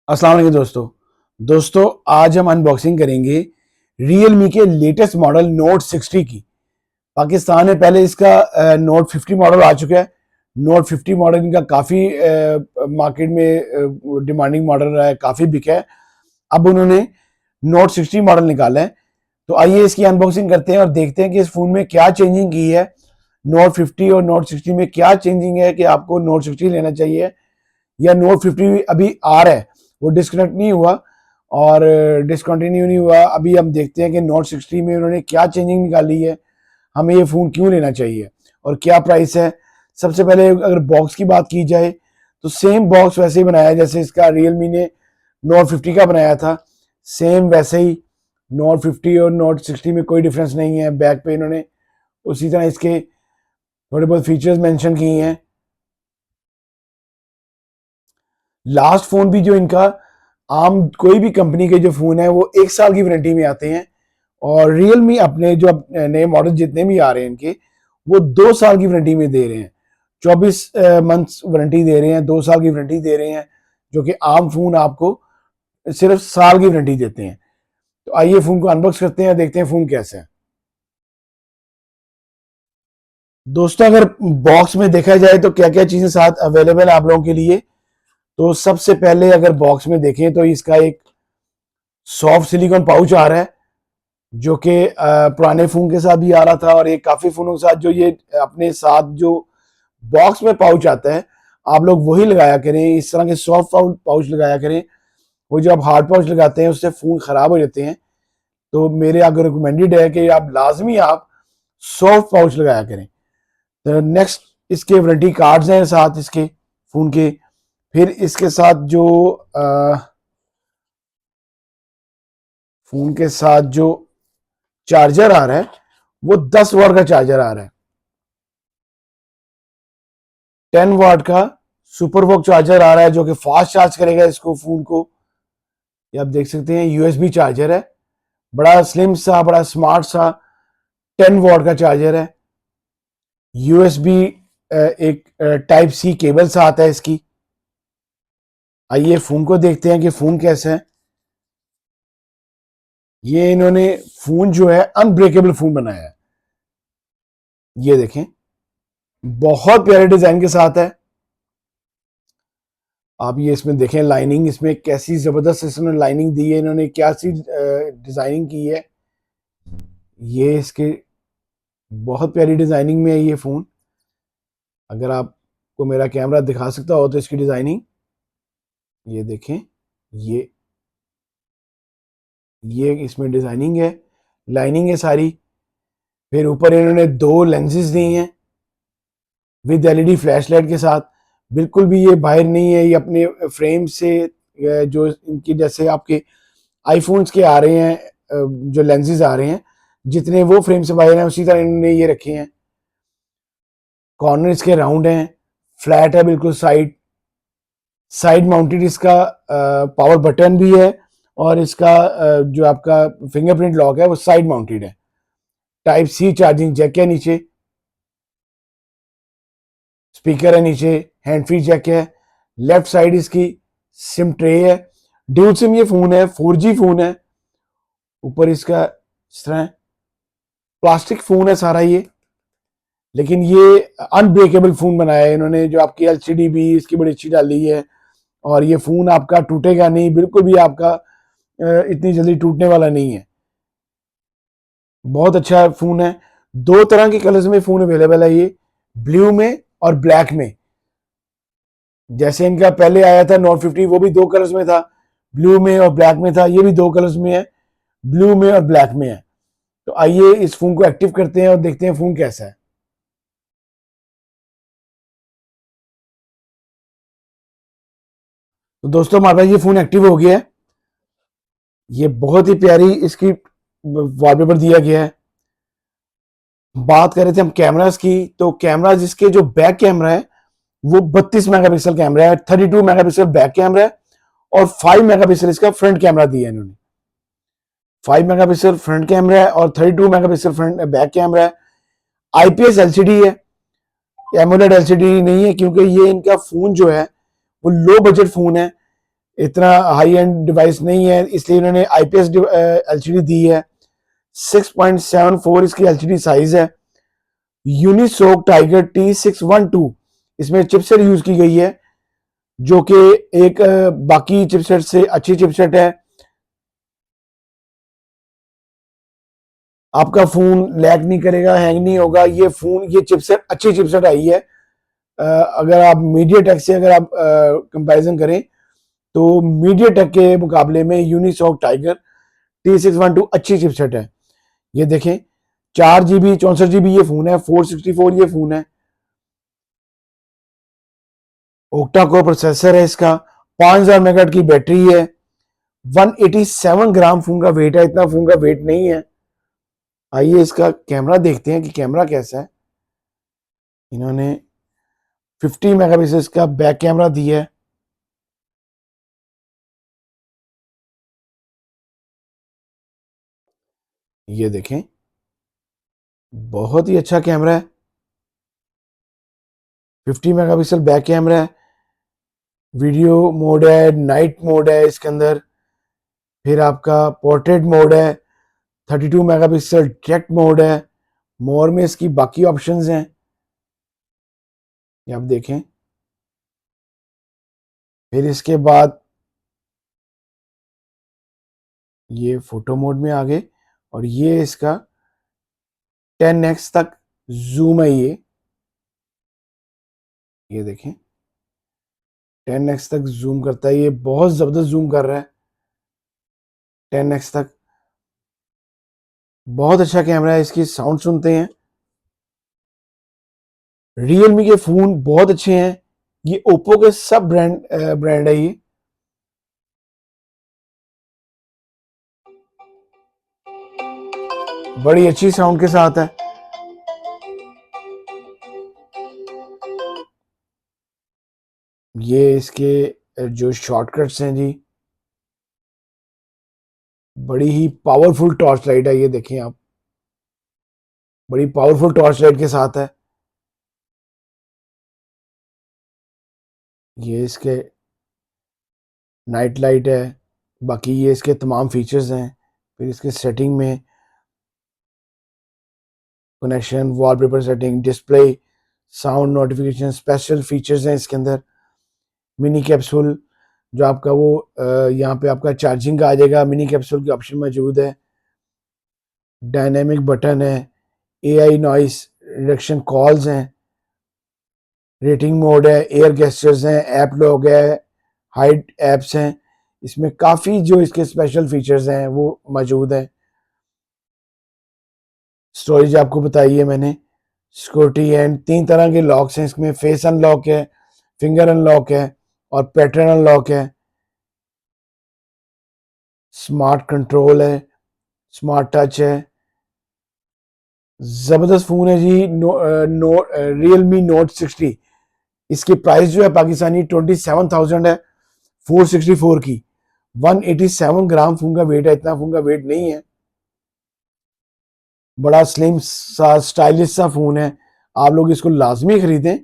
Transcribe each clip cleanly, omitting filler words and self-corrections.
अस्सलाम वालेकुम दोस्तों आज हम अनबॉक्सिंग करेंगे Realme के लेटेस्ट मॉडल Note 60 की। पाकिस्तान में पहले इसका Note 50 मॉडल आ चुका है। Note 50 मॉडल इनका काफ़ी मार्केट में डिमांडिंग मॉडल रहा है, काफ़ी बिका है। अब उन्होंने Note 60 मॉडल निकाला है, तो आइए इसकी अनबॉक्सिंग करते हैं और देखते हैं कि इस फ़ोन में क्या चेंजिंग की है। Note 50 और Note 60 में क्या चेंजिंग है कि आपको Note 60 लेना चाहिए या Note 50 अभी आ रहा है, वो डिस्कनेक्ट नहीं हुआ और डिसकंटिन्यू नहीं हुआ। अभी हम देखते हैं कि Note 60 में उन्होंने क्या चेंजिंग निकाली है, हमें ये फ़ोन क्यों लेना चाहिए और क्या प्राइस है। सबसे पहले अगर बॉक्स की बात की जाए तो सेम बॉक्स वैसे ही बनाया जैसे इसका Realme ने Note 50 का बनाया था, सेम वैसे ही Note 50 और Note 60 में कोई डिफरेंस नहीं है। बैक पे इन्होंने उसी तरह इसके थोड़े बहुत फीचर्स मेंशन किए हैं। लास्ट फोन भी जो इनका आम कोई भी कंपनी के जो फोन है वो 1 साल की वारंटी में आते हैं, और Realme अपने जो नए मॉडल जितने भी आ रहे हैं इनके, वो 2 साल की वारंटी में दे रहे हैं। 24 मंथ्स वारंटी दे रहे हैं, 2 साल की वारंटी दे रहे हैं, जो कि आम फोन आपको सिर्फ साल की वारंटी देते हैं। तो आइए फोन को अनबॉक्स करते हैं, देखते हैं फोन कैसा है। दोस्तों अगर बॉक्स में देखा जाए तो क्या क्या चीजें साथ अवेलेबल है आप लोगों के लिए, तो सबसे पहले अगर बॉक्स में देखें तो इसका एक सॉफ्ट सिलिकॉन पाउच आ रहा है, जो कि पुराने फोन के साथ भी आ रहा था, और ये काफी फोनों के साथ जो ये अपने साथ जो बॉक्स में पाउच आता है आप लोग वही लगाया करें। इस तरह के सॉफ्ट पाउच लगाया करें, वो जो आप हार्ड पाउच लगाते हैं उससे फोन खराब हो जाते हैं। तो मेरे अगर रिकमेंडेड है कि आप लाजमी आप सॉफ्ट पाउच लगाया करें। तो नेक्स्ट इसके वारंटी कार्ड्स हैं साथ इसके फोन के। फिर इसके साथ जो फोन के साथ जो चार्जर आ रहा है वो 10 वाट का चार्जर आ रहा है। 10 वाट का सुपर वॉक चार्जर आ रहा है, जो कि फास्ट चार्ज करेगा इसको फोन को। ये आप देख सकते हैं यूएसबी चार्जर है, बड़ा स्लिम सा, बड़ा स्मार्ट सा 10 वाट का चार्जर है। यूएसबी एक टाइप सी केबल सा आता है इसकी। आइए फोन को देखते हैं कि फोन कैसा है। ये इन्होंने फोन जो है अनब्रेकेबल फोन बनाया है, ये देखें, बहुत प्यारे डिजाइन के साथ है। आप ये इसमें देखें लाइनिंग, इसमें कैसी जबरदस्त इसमें लाइनिंग दी है इन्होंने, क्या सी डिजाइनिंग की है। ये इसके बहुत प्यारी डिजाइनिंग में है ये फोन। अगर आपको मेरा कैमरा दिखा सकता हो तो इसकी डिजाइनिंग ये देखें, ये इसमें डिजाइनिंग है, लाइनिंग है सारी। फिर ऊपर इन्होंने 2 लेंसेज दी हैं विद एलईडी फ्लैश लाइट के साथ। बिल्कुल भी ये बाहर नहीं है, ये अपने फ्रेम से जो इनकी जैसे आपके आईफोन्स के आ रहे हैं जो लेंसेज आ रहे हैं, जितने वो फ्रेम से बाहर हैं उसी तरह इन्होंने ये रखे हैं। कॉर्नर इसके राउंड हैं, फ्लैट है बिल्कुल। साइड माउंटेड इसका पावर बटन भी है, और इसका जो आपका फिंगरप्रिंट लॉक है वो साइड माउंटेड है। टाइप सी चार्जिंग जैक है नीचे, स्पीकर है नीचे, हैंड फ्री जैक है। लेफ्ट साइड इसकी सिम ट्रे है, ड्यूल सिम ये फोन है, 4G फोन है। ऊपर इसका इस तरह प्लास्टिक फोन है सारा ये, लेकिन ये अनब्रेकेबल फोन बनाया है इन्होंने। जो आपकी एलसीडी भी इसकी बड़ी अच्छी डाली है, और ये फोन आपका टूटेगा नहीं, बिल्कुल भी आपका इतनी जल्दी टूटने वाला नहीं है। बहुत अच्छा फोन है। 2 तरह के कलर्स में फोन अवेलेबल है, ये ब्लू में और ब्लैक में। जैसे इनका पहले आया था Note 50, वो भी 2 कलर्स में था, ब्लू में और ब्लैक में था। ये भी 2 कलर्स में है, ब्लू में और ब्लैक में है। तो आइए इस फोन को एक्टिव करते हैं और देखते हैं फोन कैसा है। तो दोस्तों हमारे पास ये फोन एक्टिव हो गया है। ये बहुत ही प्यारी इसकी वॉलपेपर दिया गया है। बात कर रहे थे हम कैमरास की, तो कैमरा जिसके जो बैक कैमरा है वो 32 मेगापिक्सल कैमरा है, 32 मेगापिक्सल बैक कैमरा है, और 5 मेगापिक्सल इसका फ्रंट कैमरा दिया है इन्होंने। 5 मेगापिक्सल फ्रंट कैमरा है और 32 मेगापिक्सल फ्रंट बैक कैमरा है। आईपीएस एलसीडी है, एमोलेड एलसीडी नहीं है, क्योंकि ये इनका फोन जो है वो लो बजट फोन है। इतना हाई एंड डिवाइस नहीं है, इसलिए इन्होंने IPS LCD दी है। 6.74 इसकी LCD साइज है। यूनिसोक टाइगर T612 इसमें चिपसेट यूज की गई है, जो कि एक बाकी चिपसेट से अच्छी चिपसेट है। आपका फोन लैग नहीं करेगा, हैंग नहीं होगा। ये चिपसेट अच्छी चिपसेट आई है। अगर आप मीडियाटेक से अगर आप कंपैरिजन करें तो मीडियाटेक के मुकाबले में यूनिसॉक टाइगर T612 अच्छी चिपसेट है। ये देखें, 4 GB 64 GB ये फोन है, 464 ये फोन है। ओक्टा कोर प्रोसेसर है इसका, 5000 मेगाहर्ट्ज की बैटरी है, 187 ग्राम फोन का वेट है, इतना फोन का वेट नहीं है। आइए इसका कैमरा देखते हैं कि कैमरा कैसा है। इन्होंने 50 मेगापिक्सल का बैक कैमरा दिया है। ये देखें, बहुत ही अच्छा कैमरा है। 50 मेगापिक्सल बैक कैमरा है। वीडियो मोड है, नाइट मोड है इसके अंदर। फिर आपका पोर्ट्रेट मोड है, 32 मेगापिक्सल डायरेक्ट मोड है। मोर में इसकी बाकी ऑप्शंस हैं, ये आप देखें। फिर इसके बाद ये फोटो मोड में आ गए, और ये इसका 10x तक जूम है। ये देखें, 10x तक जूम करता है, ये बहुत जबरदस्त जूम कर रहा है 10x तक। बहुत अच्छा कैमरा है। इसकी साउंड सुनते हैं। रियलमी के फोन बहुत अच्छे हैं। ये ओप्पो के सब ब्रांड है ये। बड़ी अच्छी साउंड के साथ है। ये इसके जो शॉर्टकट्स हैं जी, बड़ी ही पावरफुल टॉर्च लाइट है। ये देखें आप, बड़ी पावरफुल टॉर्च लाइट के साथ है। ये इसके नाइट लाइट है। बाकी ये इसके तमाम फीचर्स हैं। फिर इसके सेटिंग में connection, wallpaper setting, display, sound, notification, special features हैं इसके अंदर। मिनी कैप्सूल, जो आपका वो यहाँ पे आपका चार्जिंग का आ जाएगा, मिनी कैप्सूल की ऑप्शन मौजूद है। डायनेमिक बटन है, AI नॉइस रिडक्शन कॉल्स हैं, रेटिंग मोड है, एयर गेस्चर्स हैं, ऐप लॉक है, हाइड एप्स हैं। इसमें काफ़ी जो इसके स्पेशल फीचर्स हैं वो मौजूद हैं। स्टोरेज आपको बताई है मैंने। सिक्योरिटी एंड 3 तरह के लॉक्स हैं इसमें, फेस अनलॉक है, फिंगर अनलॉक है, और पैटर्न अनलॉक है। स्मार्ट कंट्रोल है, स्मार्ट टच है। जबरदस्त फोन है जी। Realme note 60। इसकी प्राइस जो है पाकिस्तानी 27,000 है, 464 की। 187 ग्राम फोन का वेट है, इतना फोन का वेट नहीं है। बड़ा स्लिम सा स्टाइलिश सा फोन है, आप लोग इसको लाजमी खरीदें।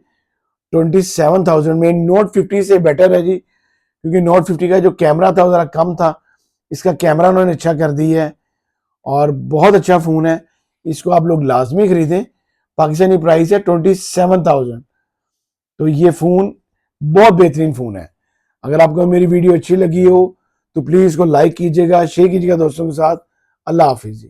27,000 में नोट 50 से बेटर है जी, क्योंकि नोट 50 का जो कैमरा था वो ज़रा कम था, इसका कैमरा उन्होंने अच्छा कर दिया है, और बहुत अच्छा फ़ोन है। इसको आप लोग लाजमी खरीदें। पाकिस्तानी प्राइस है 27,000। तो ये फ़ोन बहुत बेहतरीन फ़ोन है। अगर आपको मेरी वीडियो अच्छी लगी हो तो प्लीज़ इसको लाइक कीजिएगा, शेयर कीजिएगा दोस्तों के साथ। अल्लाह हाफिज़।